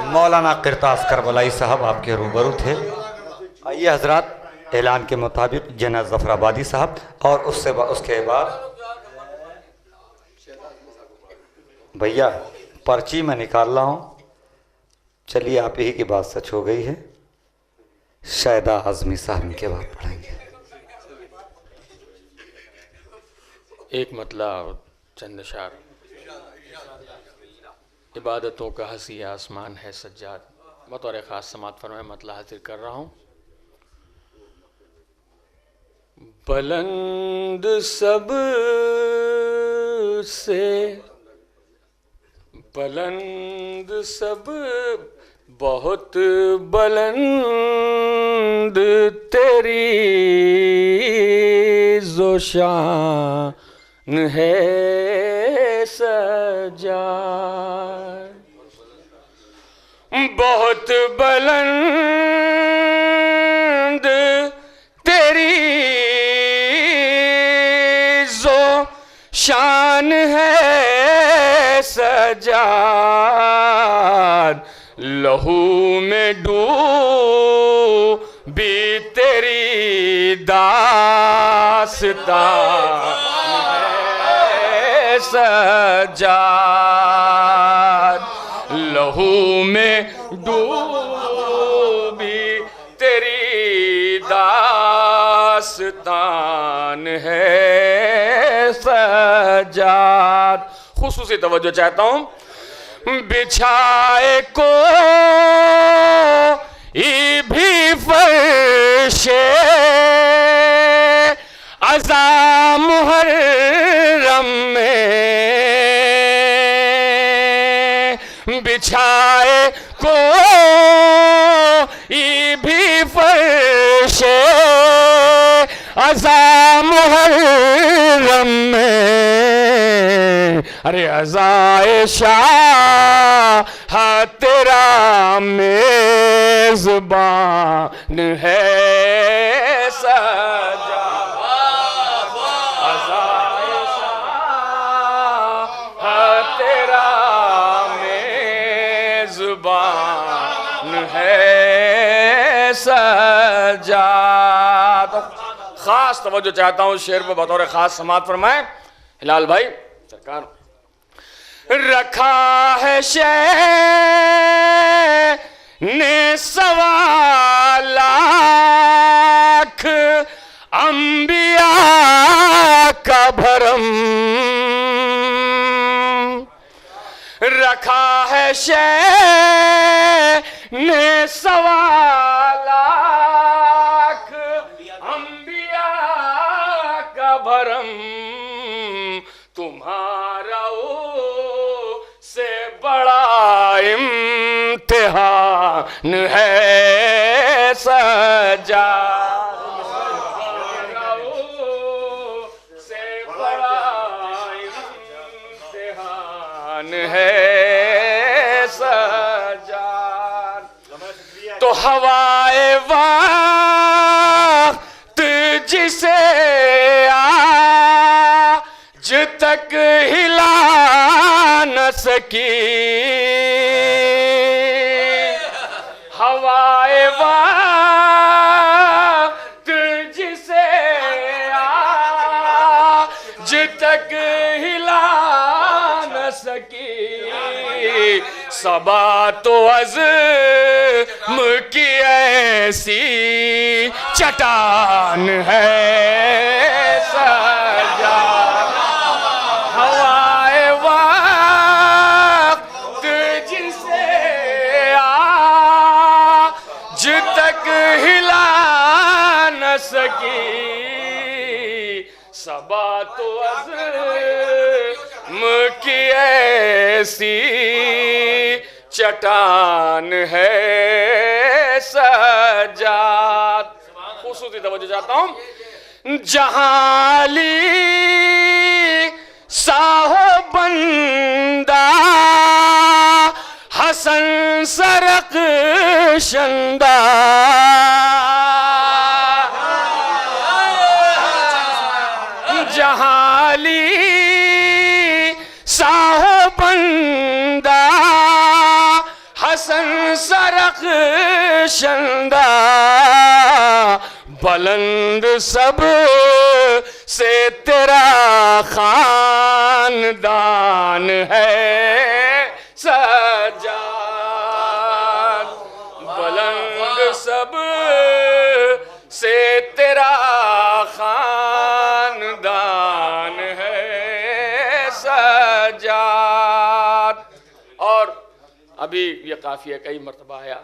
मौलाना किरतास करबलाई साहब आपके रूबरू थे। आइए हजरात, ऐलान के मुताबिक जना जफराबादी साहब और उसके बाद भैया पर्ची में निकाल रहा हूँ। चलिए आप ही की बात सच हो गई है। शायदा आजमी साहब के बाद पढ़ेंगे। एक मतलब चंद अशार। इबादतों का हसी आसमान है सज्जाद, बतौर ख़ास समात फरमाए मतलब हाजिर कर रहा हूँ। बुलंद सब से बुलंद सब बहुत बुलंद तेरी ज़ोशान है सज्जाद, बहुत बुलंद तेरी ज़ोशान है सज्जाद, लहू में डूबी तेरी दास्तान है सज्जाद, लहू में डूबी तेरी दास्तान है सज्जाद। खुसूसी तवज्जो चाहता हूँ। बिछाए को भी फर्शे अज़ा मुहर्रम में, बिछाए को भी फर्शे अज़ा मुहर्रम में, अरे अज़ाए शाह तेरा मेज़बान है सज्जाद, अज़ाए शाह तेरा मेज़बान है सज्जाद। खास तवज्जो चाहता हूँ शेर पर बतौर खास समात फरमाए हिलाल भाई सरकार। रखा है शे ने सवा लाख अंबिया का भरम, रखा है शे ने सवा लाख अंबिया का भरम, तुम्हारा से बड़ा इम्तिहान है सज्जाद, से बड़ा इम्तिहान है सज्जाद। तो हवाए वक्त जिसे आज तक हिला न सकी, हवाए वक्त जिसे आज तक हिला न सकी, सबा तो अज़्म की ऐसी चट्टान है सज्जाद, हवाए वक्त जिसे आज तक हिला न सकी, सबा तो अज़्म की ऐसी चट्टान है सज्जाद। खुसूसी तवज्जो चाहता हूँ। जहाली साहो बंदा हसन सरक शंदा, जहाली साहो बंदा हसन रोशनदा बुलंद सब से तेरा खानदान है सज्जाद, बुलंद सब से तेरा खानदान है सज्जाद। और अभी ये काफिया कई मर्तबा आया,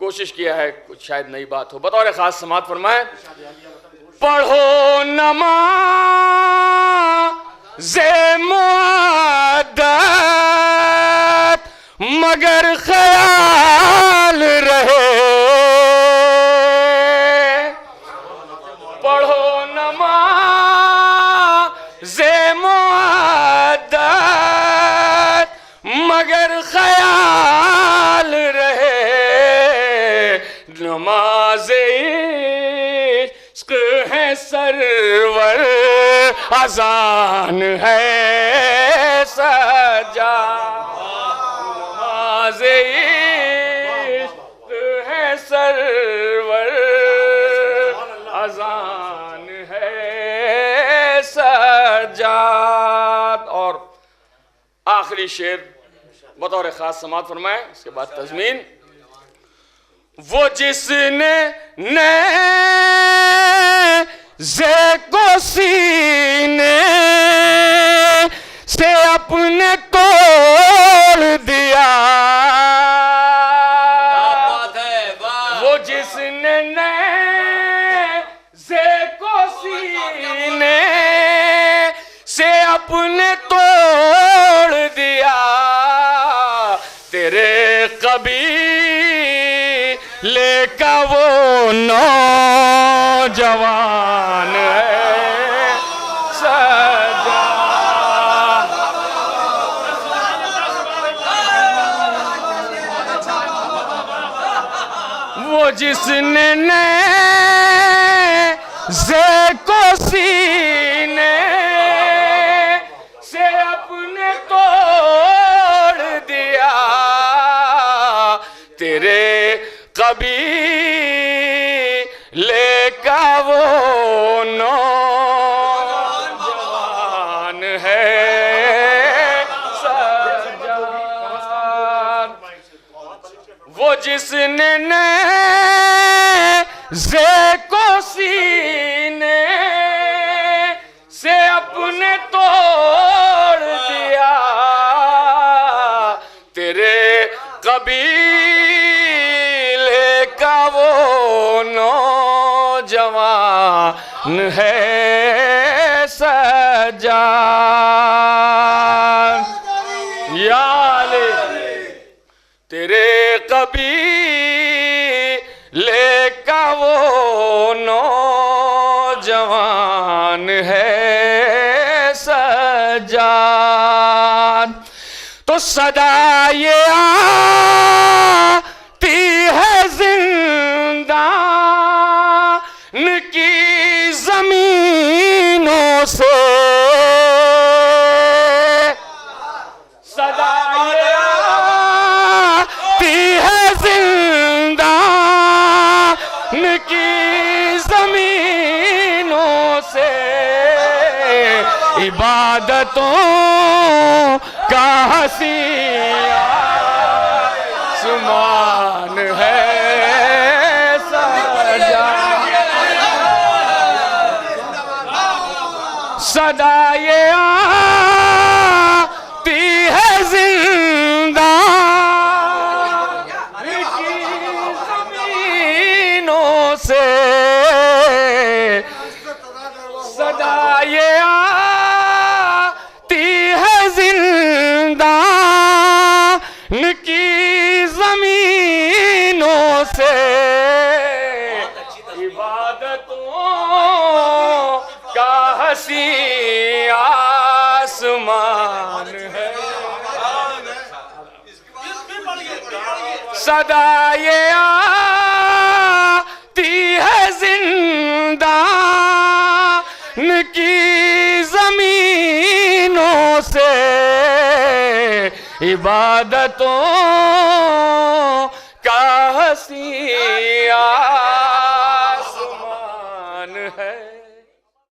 कोशिश किया है कुछ शायद नई बात हो, बतौर खास समात फरमाए। पढ़ो नमाज़े मुअद्दत मगर ख्याल रहे, पढ़ो नमाज़े मुअद्दत मगर ख्याल रहे, नमाज़े इश्क़ है सरवर अज़ान है सज्जाद, नमाज़े इश्क़ है सरवर अज़ान है सज्जाद। और आखिरी शेर बतौर खास समात फरमाए, इसके बाद तज़मीन। वो जिसने नेज़े को सीने से अपने तोड़ दिया, वो जिसने नेज़े को सीने से अपने तोड़ दिया, तेरे कबीले का वो नौजवान है सज्जाद, वो जिसने नेज़े को सीने से अपने तोड़ दिया, तेरे कबीले का वो नौजवान है सज्जाद, वो जिसने नेज़े को सीने से अपने तोड़ दिया, तेरे कबीले का वो नौजवान है सज्जाद। या अली तेरे कबीले का वो नौजवान है सज्जाद। तो सदा ये आती है जिंदान की जमीनों से, सदा ये आती है जिंदान की जमीनों से, इबादतों का हसीया सुमान है सज्जाद, सदा ये आती है जिंदान की जमीनों से, सदा ये की जमीनों से, इबादतों का हसी आसमान है, सदा ये आती है जिंदान की जमीनों से, इबादतों का हस्तियाँ